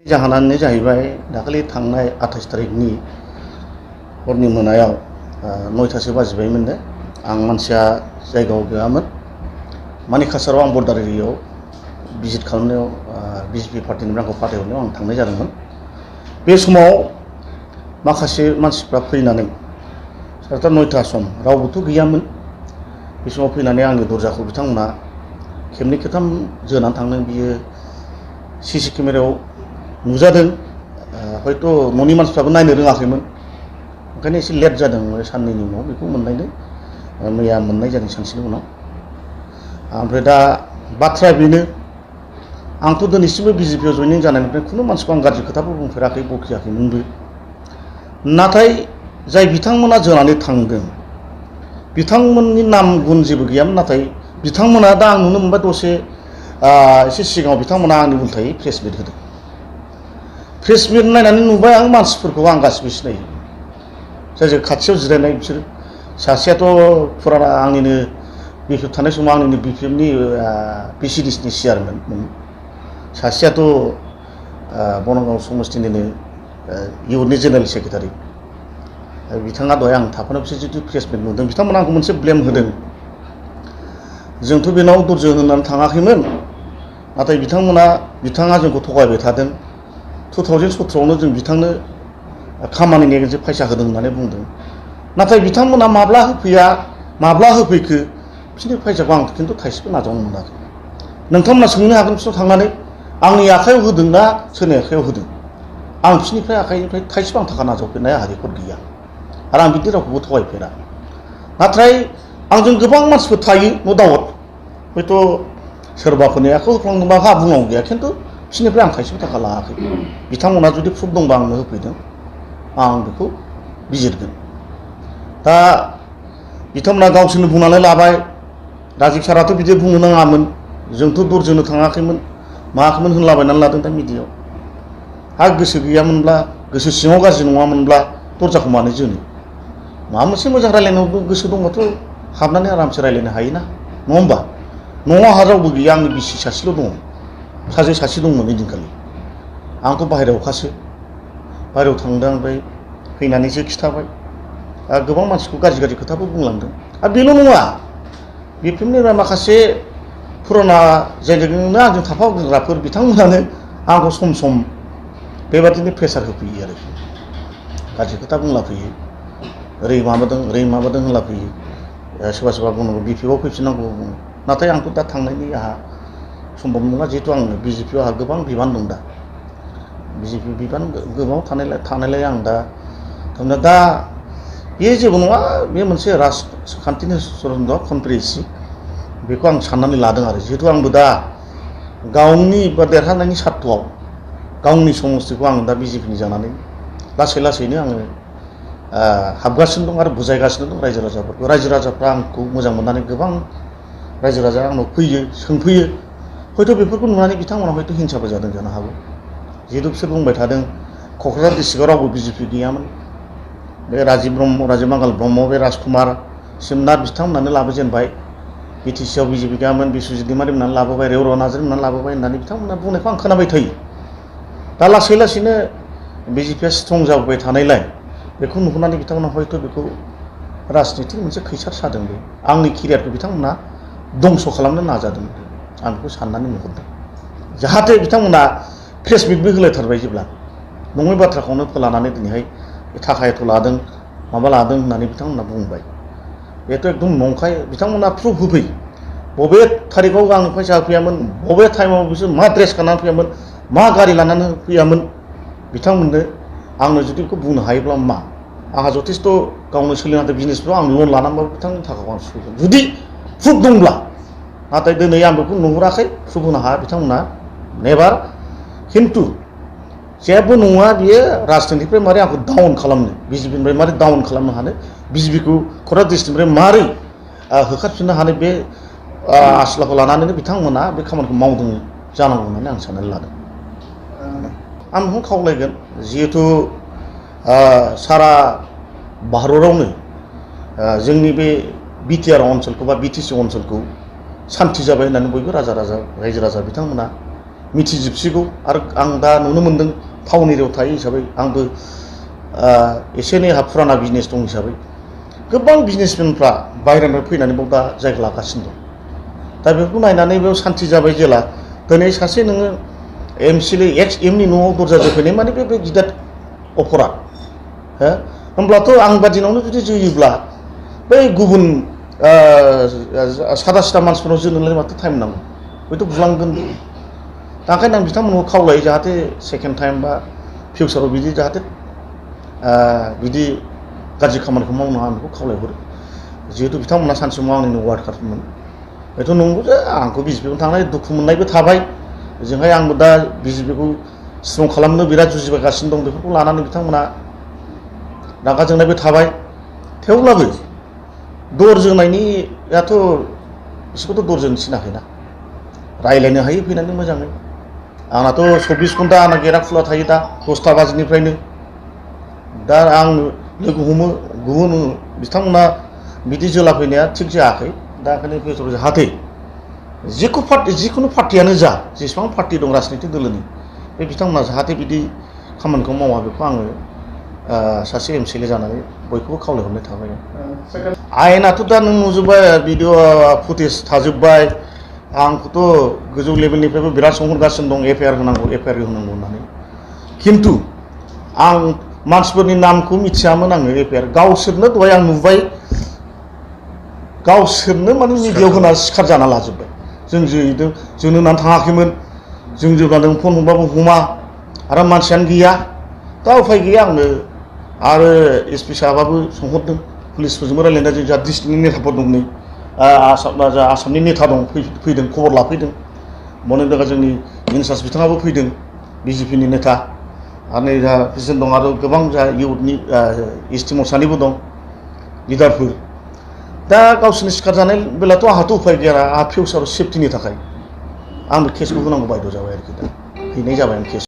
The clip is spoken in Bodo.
जाहोनानो जाहैबाय दाखालि थांनाय 28 तारिखनि हरनि मोनायाव 9टासो बाजिबायमोननो आं मानसिया जायगायाव गैयामोन मानिकासाराव आं बर्डार एरियायाव भिजिट खालामनायाव बिजेपि पार्टिनिफ्राय आंखौ फाथायहरनायाव आं थांनाय जादोंमोन। बे समाव माखासे मानसिफ्रा फैनानै 9टा सम रावबोथ' गैयामोन। बे समाव फैनानै आंनि दरजाखौ बिथांमोना खेबनै खेबथाम जोनानै थांदों। बियो सीसी केमेरायाव नुजादों। हयथ' न'नि मानसिफ्राबो नायनो रोङाखैमोन, ओंखायनो एसे लेट जादों। साननैनि उनाव बेखौ मोननायनो मैया मोननाय जादों सानसेनि उनाव। ओमफ्राय दा बाथ्राया बेनो, आंथ' दिनैसिमबो बिजेपिआव जयनिं जानायनिफ्राय खुनु मानसिखौ आं गाज्रि खोथाबो बुंफेराखै, बखियाखैमोनबो। नाथाय जाय बिथांमोना जोनानै थांदों बिथांमोननि नाम गुन जेबो गैयामोन। नाथाय बिथांमोना दा आं नुनो मोनबाय दसे एसे सिगाङाव बिथांमोना आंनि उल्थायै प्रेस मिट होदों। प्रेस मिट नायनानै नुबाय आं मानसिफोरखौ आं गासिबो सिनायो, जाय खाथियाव जिरायनाय बिसोरो। सासेयाथ' फुराना आंनिनो बिपिएफ थानाय समाव आंनिनो बिपिएफनि पिसिडिसिनि चेयारमेन। सासेयाथ' बनगाव समस्तिनिनो इउथनि जेनेरेल सेक्रेटारि। बिथाङा दहाय आं थाफानायाव बिसोर जिथु प्रेस मिट नुदों, बिथांमोना आंखौ मोनसे ब्लेम होदों। जोंथ' बेनाव दर्ज होनानै थाङाखैमोन, नाथाय बिथाङा जोंखौ थगायबाय थादों। 2017आवनो जों बिथांनो खामानिनि एगेन्सै फैसा होदों होननानै बुंदों। नाथाय बिथांमोना माब्ला होफैया, माब्ला होफैखो बिसोरनि फैसाखौ आं खिन्थु थाइसेबो नाजावनो मोनाखै। नोंथांमोना सोंनो हागोन बिसोरनाव थांनानै आंनि आखायाव होदों ना सोरनि आखायाव होदों। आं बिसोरनिफ्राय आखाइनिफ्राय थाइसेबो आं थाखा नाजावफेरनाय आंहा रेकर्ड गैया, आरो आं बिदि रावखौबो थगायफेरा। नाथाय आंजों गोबां मानसिफोर थायो, नो डाउट। हयथ' सोरबाफोरनि आखायाव होफ्लांदोंबा आंहा बुंनांगौ गैया, खिन्थु बिसोरनिफ्राय आं थाइसेबो थाखा लायाखै। बिथांमोना जुदि प्रुफ दंबा आंनो होफैदों, आं बेखौ बिजिरगोन। दा बिथांमोना गावसोरनो बुंनानै लाबाय, राजिब साराथ' बिदि बुंनो नाङामोन, जोंथ' दर्जनो थाङाखैमोन मायाखैमोन होनलाबायनानै लादों दा मिडियायाव। आरो गोसो गैयामोनब्ला, गोसो सिङाव गाज्रि नङामोनब्ला दर्जाखौ मानो जोनो? माबा मोनसे मोजां रायज्लायनांगौ गोसो दंबाथ' हाबनानै आरामसे रायज्लायनो हायोना, नङा होमबा? न'आव आंहा रावबो गैया, आंनि बिसि सासेल' दङ, फिसाजो सासे दंमोन ओइदिनखालि। आंथ' बाहेरायावखासो, बाहेरायाव थांदों। ओमफ्राय फैनानैसो खिथाबाय। गोबां मानसिखौ गाज्रि खोथाबो बुंलांदों। आरो बेल' नङा, बेफोरनि माखासे फुराना जायजोंनो आंजों थाफाग्राफोर बिथांमोनानो आंखौ सम सम बेबादिनो प्रेसार होफैयो आरो गाज्रि खोथा बुंलाफैयो। ओरै माबादों होनलाफैयो। सोरबा बुंनांगौ बिपिएफआव फैफिननांगौ बुङो। नाथाय आंथ' दा थांनायनि आंहा सम्भब नङा, जिहेतु आं बिजेपिआव आंहा गोबां बिबान दं। दा बिजेपि बिबान गोबाङाव थानायलाय आं दा थारमाने दा बे जेबो नङा, बे मोनसे राजखान्थिनि कनस्पिरेसि, बेखौ आं साननानै लादों। आरो जिहेतु आंबो दा गावनि बा देरहानायनि सार्थआव गावनि समस्थिखौ आं दा बिजेपिनि जानानै लासै लासैनो आङो हाबगासिनो दं आरो बुजायगासिनो दं रायजो राजाफोरखौ। रायजो राजाफ्रा आंखौ मोजां मोननानै गोबां रायजो राजाया आंनाव फैयो, सोंफैयो। हयथ' बेफोरखौ नुनानै बिथांमोना हयथ' हिंसाबो जादों जानो हागौ। जिहेतु बिसोर बुंबाय थादों क'क्राझार डिस्ट्रिक्टआव रावबो बिजेपि गैयामोन। बे राजिब बांगाल ब्रह्म, बे राजकुमार सिमनाथ बिथांमोनानो लाबोजेनबाय। बिटिसिआव बिजेपि गैयामोन, बिस्वजित दैमारि मोननानै लाबोबाय, रेवराव नार्जारि मोननानै लाबोबाय होननानै बिथांमोना बुंनायखौ आं खोनाबाय थायो। दा लासै लासैनो बिजेपिआ स्ट्रं जाबोबाय थानायलाय बेखौ नुहुरनानै बिथांमोना हयथ' बेखौ राजनितिक मोनसे खैसार सादों। बे आंनि केरियारखौ बिथांमोना दंस' खालामनो नाजादों, आं बेखौ साननानै नुहुरदों। जाहाथे बिथांमोना प्रेस मिटबो होलायथारबाय, जेब्ला नङै बाथ्राखौनो फोलानानै दिनैहाय थाखा एथ' लादों माबा लादों होननानै बिथांमोना बुंबाय। बेथ' एकदम नंखाय। बिथांमोना प्रुफ होफै, बबे थारिखआव आंनो फैसा होफैयामोन, बबे टाइमाव बिसोर मा ड्रेस गाननानै फैयामोन, मा गारि लानानै फैयामोन। बिथांमोननो आंनो जुदि बेखौ बुंनो हायोब्ला मा, आंहा जथेस्थ' गावनो सोलिनांगौ बिजनेसफ्राव आं लन लानांबाबो बिथांमोननि थाखाखौ आं सुख'गोन जुदि प्रुफ दंब्ला। नाथाय दिनै आं बेखौ नुहुराखै, प्रुफ होनो हाया बिथांमोना नेभार। खिन्थु जेबो नङा, बियो राजनितिनिफ्राय मारै आंखौ डाउन खालामनो, बिजेपिनिफ्राय मारै डाउन खालामनो हानो, बिजेपिखौ क'क्राझार डिस्ट्रिक्टनिफ्राय मारै होखारफिननो हानो, बे आस्लाखौ लानानैनो बिथांमोना बे खामानिखौ मावदों जानांगौ होननानै आं साननानै लादों। आं बेखौनो खावलायगोन, जिहेथु सारा भारतआवनो जोंनि बे बिटिआर ओनसोलखौ बा बिटिसि ओनसोलखौ सान्थि जाबाय होननानै बयबो रायजो राजा बिथांमोना मिथिजोबसिगौ आरो आं दा नुनो मोन्दों टाउन एरियायाव थायो हिसाबै आंबो एसे एनै हा फुराना बिजनेस दं हिसाबै गोबां बिजनेसमेनफ्रा बाहेरानिफ्राय फैनानै बाव दा जायगा लागासिनो दं दा बेखौ नायनानै बेयाव सान्थि जाबाय जेला दिनै सासे नोङो एमसिएलए एक्स एमनि न'आव दरजा जोफैनाय माने बे गिदिर अपराध हो होमब्लाथ' आं बादिनावनो जुदि जोयोब्ला बै गुबुन सादा सिदा मानसिफोरनाव जोनोलाय माथो टाइम नांगौ हयथ' बुलांगोन दा ओंखायनो आं बिथांमोनखौ खावलायो जाहाथे सेकेन्ड टाइम बा फिउचाराव बिदि जाहाथे बिदि गाज्रि खामानिखौ मावनो आं बेखौ खावलायहरो जिहेतु बिथांमोना सानसे समाव आंनिनो वार्कारमोन बेथ' नंगौ जे आंखौ बिजेपियाव थांनाय दुखु मोननायबो थाबाय ओजोंहाय आंबो दा बिजेपिखौ स्ट्रं खालामनो बिराद जुजिगासिनो दं बेफोरखौ लानानै बिथांमोना रागा जोंनायबो थाबाय थेवब्लाबो दर जोंनायनियाथ' बिसोरखौथ' दर जोंनो थिनाखैना रायज्लायनो हायो फैनानै मोजाङै आंनाथ' 24 घन्टा आंना गेटआ खुला थायो दा 10टा बाजिनिफ्रायनो दा आं लोगो हमो गुबुन बिथांमोना बिदि जोला फैनाया थिग जायाखै दा ओंखायनो फिउचाराव जाहाथे जिखुनु पार्टियानो जा जेसेबां पार्टि दं राजनितिक दोलोनि बे बिथांमोना जाहाथे बिदि खामानिखौ मावा बेखौ आङो सासे एमसिएलए जानानै बयखौबो खावलायहरनाय थाबाय आयेनाथ' दा नों नुजोब्बाय भिडिअ फुटेज थाजोब्बाय आंखौथ' गोजौ लेभेलनिफ्रायबो बिराद सोंहरगासिनो दं एफआइआर होनांगौ होनांगौ होननानै खिन्थु आं मानसिफोरनि नामखौ मिथियामोन आङो एफआइआर गावसोरनो दहाय आं नुबाय गावसोरनो माने मिडियायाव होना सिखार जाना लाजोब्बाय जों जोहैदों जोंनो होननानै थाङाखैमोन जों जेब्ला नों फन हमबाबो हमा आरो मानसियानो गैया दा उफाय गैया आंनो आरो एसपि साहाबाबो सोंहरदों पुलिसफोरजोंबो रायज्लायना जों जोंहा डिस्ट्रिक्टनि नेताफोर दं नै आसामनि नेता दं फैदों खबर लाफैदों मानो होनोब्ला जोंनि इनचार्ज बिथाङाबो फैदों बिजेपिनि नेता आरो नै जा प्रेसिडेन्ट दं आरो गोबां जा इउथनि एसटि मोर्चानिबो दं लिडारफोर दा गावसोरनि सिखार जानाय बेलाथ' आंहाथ' उफाय गैया आंहा फिउचाराव सेफटिनि थाखाय आं बे केसखौ होनांगौ बायद' जाबाय आरोखि दा हैनाय जाबाय आं केस